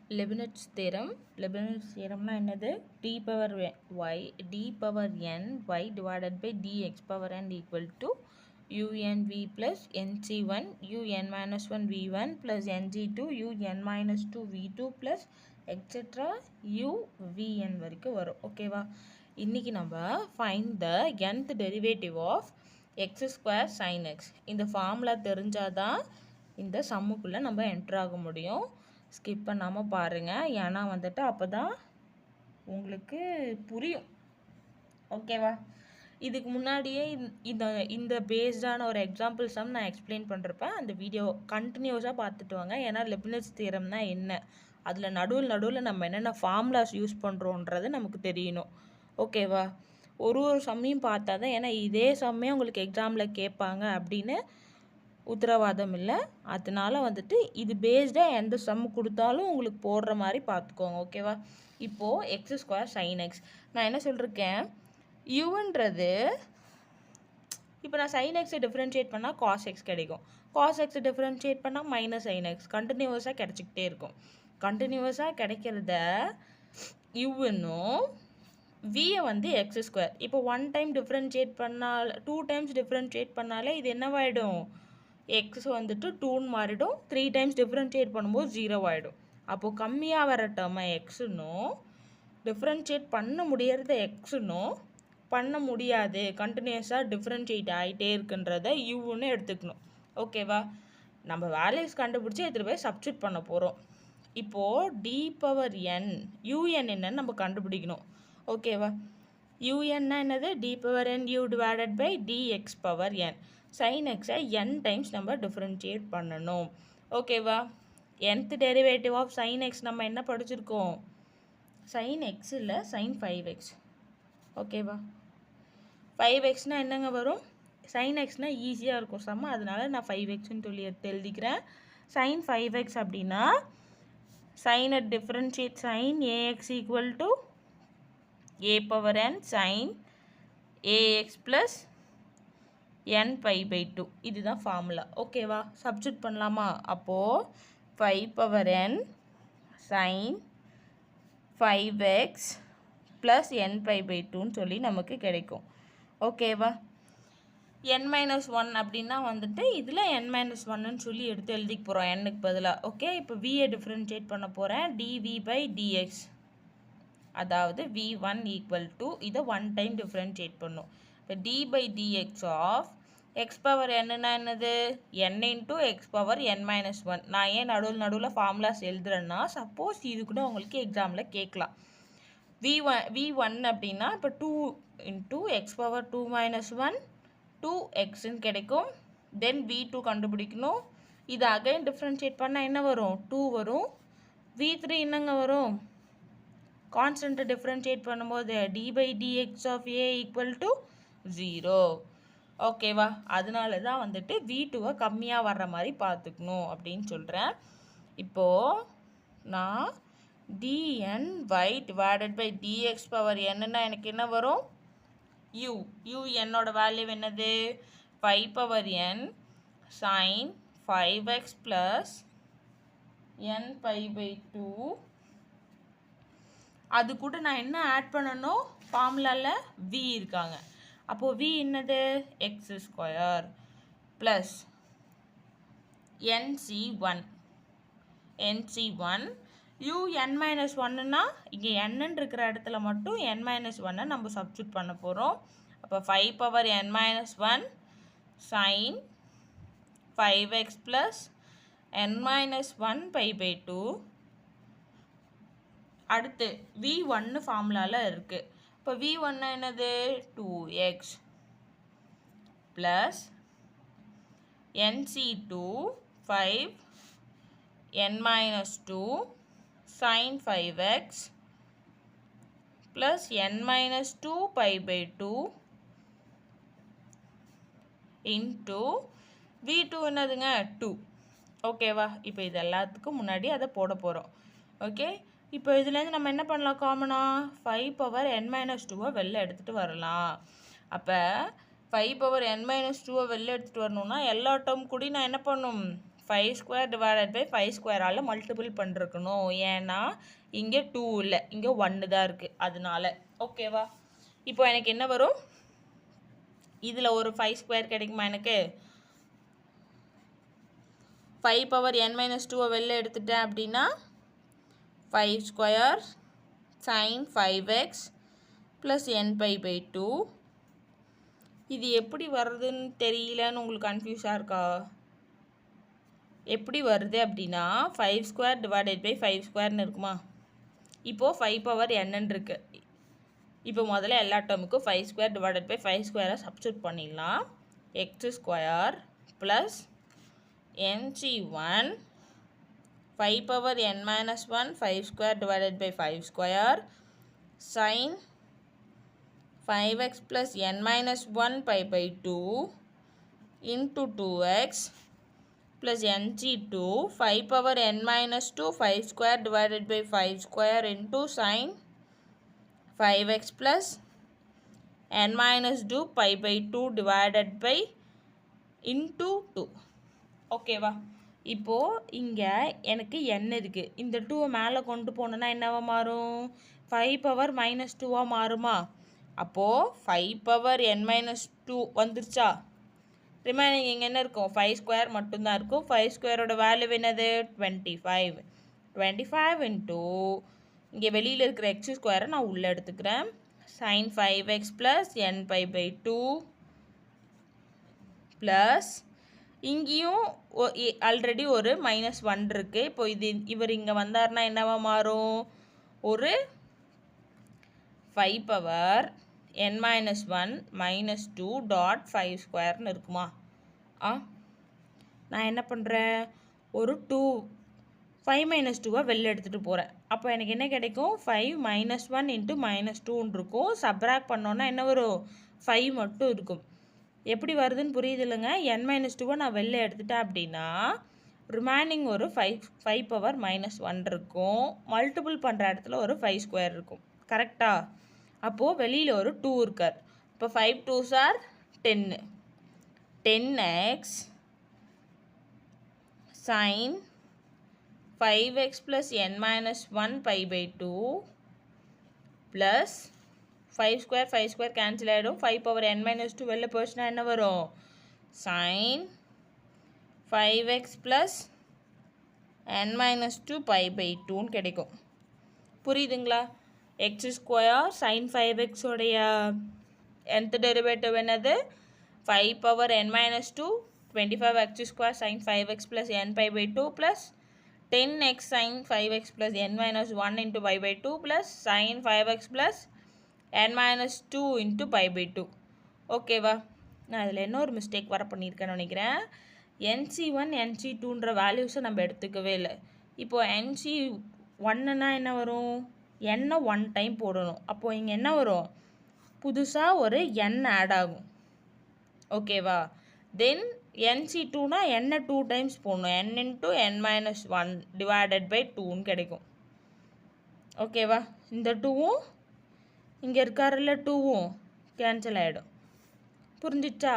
Leibniz theorem. Leibniz theoremனா என்னது? d power y d power n y divided by dx power n equal to un v plus nc1 un minus 1 v1 plus nc2 un minus 2 v2 plus etc u vn வரைக்கும் வரும். ஓகேவா? இன்னைக்கு நம்ம find the nth derivative of x square sin x. இந்த formula தெரிஞ்சாதான் இந்த சம்முக்குள்ள நம்ம enter ஆக முடியும். ஸ்கிப் பண்ணாமல் பாருங்கள், ஏன்னா வந்துட்டு அப்போ தான் உங்களுக்கு புரியும். ஓகேவா? இதுக்கு முன்னாடியே இந்த இந்த பேஸ்டான ஒரு எக்ஸாம்பிள் சம் நான் எக்ஸ்பிளைன் பண்ணுறப்ப அந்த வீடியோ கண்டினியூஸாக பார்த்துட்டு வாங்க. ஏன்னா லெப்னிட்ஸ் தியரம்னா என்ன, அதில் நடுவில் நம்ம என்னென்ன ஃபார்முலாஸ் யூஸ் பண்ணுறோன்றது நமக்கு தெரியணும். ஓகேவா? ஒரு சம்மையும் பார்த்தா தான், ஏன்னா இதே சம்மே உங்களுக்கு எக்ஸாமில் கேட்பாங்க அப்படின்னு உத்தரவாதம் இல்லை. அதனால வந்துட்டு இது பேஸ்டாக எந்த சம் கொடுத்தாலும் உங்களுக்கு போடுற மாதிரி பார்த்துக்கோங்க. ஓகேவா? இப்போது எக்ஸ் ஸ்கொயர் சைன் எக்ஸ் நான் என்ன சொல்லியிருக்கேன், யூன்றது இப்போ நான் சைன் எக்ஸை டிஃப்ரென்ஷியேட் பண்ணால் காஸ் எக்ஸ் கிடைக்கும், காஸ் எக்ஸை டிஃப்ரென்ஷியேட் பண்ணால் மைனஸ் சைன் எக்ஸ், கண்டினியூவஸாக கிடச்சிக்கிட்டே இருக்கும். கண்டினியூவஸாக கிடைக்கிறத யூன்னும் வியை வந்து எக்ஸ் ஸ்கொயர், இப்போ 1 டைம் டிஃப்ரென்ஷியேட் பண்ணால் 2 டைம்ஸ் டிஃப்ரென்ஷியேட் பண்ணாலே இது என்னவாயிடும், எக்ஸ் வந்துட்டு 2ன்னு மாறிடும். 3 டைம்ஸ் டிஃப்ரென்ஷியேட் பண்ணும்போது 0 ஆகிடும். அப்போது கம்மியாக வர டேர்மை எக்ஸுன்னும் டிஃப்ரென்ஷியேட் பண்ண முடியறத எக்ஸுன்னும் பண்ண முடியாது, கண்டினியூஸாக டிஃப்ரென்ஷியேட் ஆகிட்டே இருக்குன்றத யூன்னு எடுத்துக்கணும். ஓகேவா? நம்ம வேல்யூஸ் கண்டுபிடிச்சி எடுத்துகிட்டு போய் சப்ஸ்டியூட் பண்ண போகிறோம். இப்போது டி பவர் என் யூஎன் என்னன்னு நம்ம கண்டுபிடிக்கணும். ஓகேவா? யூஎன்னா என்னது, d power n u divided by dx power n. Sin எக்ஸை n டைம்ஸ் நம்ம டிஃப்ரென்ஷியேட் பண்ணணும். ஓகேவா? nth derivative of sin x நம்ம என்ன படிச்சிருக்கோம், சைன் எக்ஸ் இல்லை சைன் 5x. ஓகேவா? 5xனால் என்னங்க வரும், சைன் எக்ஸ்னால் ஈஸியாக இருக்கும் சம, அதனால நான் 5xன்னு சொல்லி எழுதிக்கிறேன். சைன் 5x அப்படின்னா சைனை differentiate sin a x equal to a power n sin a x plus n pi by 2. இதுதான் ஃபார்முலா. ஓகேவா? சப்ஸ்டியூட் பண்ணலாமா? அப்போது 5 power n sin 5x plus n pi by 2ன்னு சொல்லி நமக்கு கிடைக்கும். ஓகேவா? n-1 அப்படின்னா வந்துட்டு இதில் n-1ன்னு சொல்லி எடுத்து எழுதிக்க போகிறோம் என்னுக்கு பதிலாக. ஓகே, இப்போ வியை டிஃப்ரென்ஷியேட் பண்ண போகிறேன். dv by dx, அதாவது v1 ஈக்குவல் டு இதை 1 டைம் டிஃப்ரென்ஷியேட் பண்ணும். இப்போ d by dx of x power என்னன்னா என்னது, n into X power n-1. நான் ஏன் நடுவில் ஃபார்முலாஸ் எழுதுறேன்னா, சப்போஸ் இது கூட உங்களுக்கு எக்ஸாமில் கேட்கலாம். v1 அப்படின்னா இப்போ 2 இன்ட்டு எக்ஸ் பவர் 2-1 2xன்னு கிடைக்கும். தென் v2 கண்டுபிடிக்கணும். இது அகைன் டிஃப்ரென்ஷியேட் பண்ணால் என்ன வரும், 2 வரும். v3 என்னங்க வரும், கான்ஸ்டன்ட்டை டிஃப்ரென்ஷியேட் பண்ணும்போது d by dx ஆஃப் a ஈக்குவல் டு 0. ஓகேவா? அதனால தான் வந்துட்டு v2வை கம்மியாக வர்ற மாதிரி பார்த்துக்கணும் அப்படின்னு சொல்கிறேன். இப்போது நான் dny divided by dx power என்னன்னா எனக்கு என்ன வரும், u என்னோட வேல்யூ என்னது, 5 power n sin 5x plus n pi by 2. அது கூட நான் என்ன ஆட் பண்ணணும், ஃபார்முலாவில் v இருக்காங்க. அப்போது v என்னது, எக்ஸ் ஸ்கொயர் ப்ளஸ் nc1 un-1ன்னா இங்கே n இருக்கிற இடத்துல மட்டும் n-1 நம்ம சப்ஸ்டியூட் பண்ண போகிறோம். அப்போ 5 power n-1 sin 5x plus n-1 pi by 2. அடுத்து v1 ஃபார்முலாவில் இருக்குது. இப்போ v1 என்னது, 2x plus nc2 5 n-2 sin 5x plus n-2 pi by 2 into v2 என்னதுங்க, 2. ஓகேவா? இப்போ இது எல்லாத்துக்கும் முன்னாடி அதை போட போகிறோம். ஓகே, இப்போ இதுலேருந்து நம்ம என்ன பண்ணலாம், காமனாக 5 பவர் n-2வை வெளில எடுத்துகிட்டு வரலாம். அப்போ 5 பவர் n-2வை வெளில எடுத்துகிட்டு வரணும்னா எல்லா டேர்ம் கூட நான் என்ன பண்ணும், 5 ஸ்கொயர் டிவைடட் பை 5 ஸ்கொயரால் மல்டிபிள் பண்ணிருக்கணும். ஏன்னா இங்கே 2 இல்லை, இங்கே 1 தான் இருக்குது, அதனால. ஓகேவா? இப்போ எனக்கு என்ன வரும்? இதில் ஒரு 5 ஸ்கொயர் கிடைக்குமா எனக்கு? 5 பவர் n மைனஸ் 2 வெளில எடுத்துட்டேன் அப்படின்னா 5 square sin 5x plus n pi by 2. இது எப்படி வருதுன்னு தெரியலன்னு உங்களுக்கு கன்ஃபியூஸாக இருக்கா? எப்படி வருது அப்படின்னா 5 ஸ்கொயர் டிவைடட் பை 5 ஸ்கொயர்னு இருக்குமா? இப்போது 5 பவர் என்னன்னு இருக்குது. இப்போ முதல்ல எல்லா டேர்முக்கும் 5 ஸ்கொயர் டிவைடட் பை 5 ஸ்கொயரை சப்ஸ்டியூட் பண்ணிடலாம். X square plus nc1 5 power n minus 1 5 square divided by 5 square sin 5x plus n minus 1 pi by 2 into 2x plus nc2 5 power n minus 2 5 square divided by 5 square into sin 5x plus n minus 2 pi by 2 divided by into 2. ஓகேவா? இப்போது இங்கே எனக்கு n இருக்குது. இந்த 2 மேலே கொண்டு போனோன்னா என்னவா மாறும்? 5 பவர் மைனஸ் 2வாக மாறுமா? அப்போது 5 பவர் n மைனஸ் 2 வந்துருச்சா? ரிமைனிங் இங்கே என்ன இருக்கும்? 5 ஸ்கொயர் மட்டும்தான் இருக்கும். 5 ஸ்கொயரோட வேல்யூ என்னது? 25. 25 இன்ட்டு இங்கே வெளியில் இருக்கிற எக்ஸ் ஸ்கொயரை நான் உள்ளே எடுத்துக்கிறேன். sin 5x plus n pi by 2 plus இங்கேயும் ஆல்ரெடி ஒரு மைனஸ் 1 இருக்குது. இப்போ இவர் இங்கே வந்தார்னா என்னவா மாறும்? ஒரு 5 power n minus 1 minus 2 dot 5 ஸ்கொயர்னு இருக்குமா? நான் என்ன பண்ணுறேன்? ஒரு 5 மைனஸ் 2வை வெளில எடுத்துகிட்டு போகிறேன். அப்போ எனக்கு என்ன கிடைக்கும்? 5 மைனஸ் 1 இன்ட்டு மைனஸ் 2ன்னு இருக்கும். சப்ராக்ட் பண்ணோன்னா என்ன வரும்? 5 மட்டும் இருக்கும். எப்படி வருதுன்னு புரியுது இல்லைங்க? n மைனஸ் 2வை நான் வெளில எடுத்துட்டேன் அப்படின்னா ரிமைனிங் ஒரு 5 பவர் மைனஸ் 1 இருக்கும். மல்டிபிள் பண்ணுற இடத்துல ஒரு 5 ஸ்கொயர் இருக்கும். கரெக்டா? அப்போது வெளியில் ஒரு 2 இருக்கார். இப்போ 5 2s are 10. 10x sin 5x plus n minus 1 pi by 2 plus 5 square cancel ஆகிடும். 5 power n minus 2 வெளில போச்சுன்னா என்ன வரும்? sin 5x plus n minus 2 pi by 2ன்னு கிடைக்கும். புரியுதுங்களா? x ஸ்கொயர் sin 5x உடைய nth டெரிவேட்டிவ் என்னது? 5 power n minus 2 25x square sin 5x plus n pi by 2 plus 10x sin 5x plus n minus 1 into pi by 2 plus sin 5x plus n minus 2 into pi by 2. ஓகேவா? நான் அதில் என்ன ஒரு mistake வர பண்ணியிருக்கேன்னு நினைக்கிறேன். nc1 nc2ன்ற வேல்யூஸை நம்ம எடுத்துக்கவே இல்லை. இப்போது nc1ன்னா என்ன வரும்? n 1 டைம் போடணும். அப்போது இங்கே என்ன வரும்? புதுசாக ஒரு n ஆட் ஆகும். ஓகேவா? தென் nc2னா n 2 டைம்ஸ் போடணும். n into n minus 1 divided by 2ன்னு கிடைக்கும். ஓகேவா? இந்த 2வும் இங்கே இருக்காருல்ல 2வும் கேன்சல் ஆகிடும். புரிஞ்சிச்சா?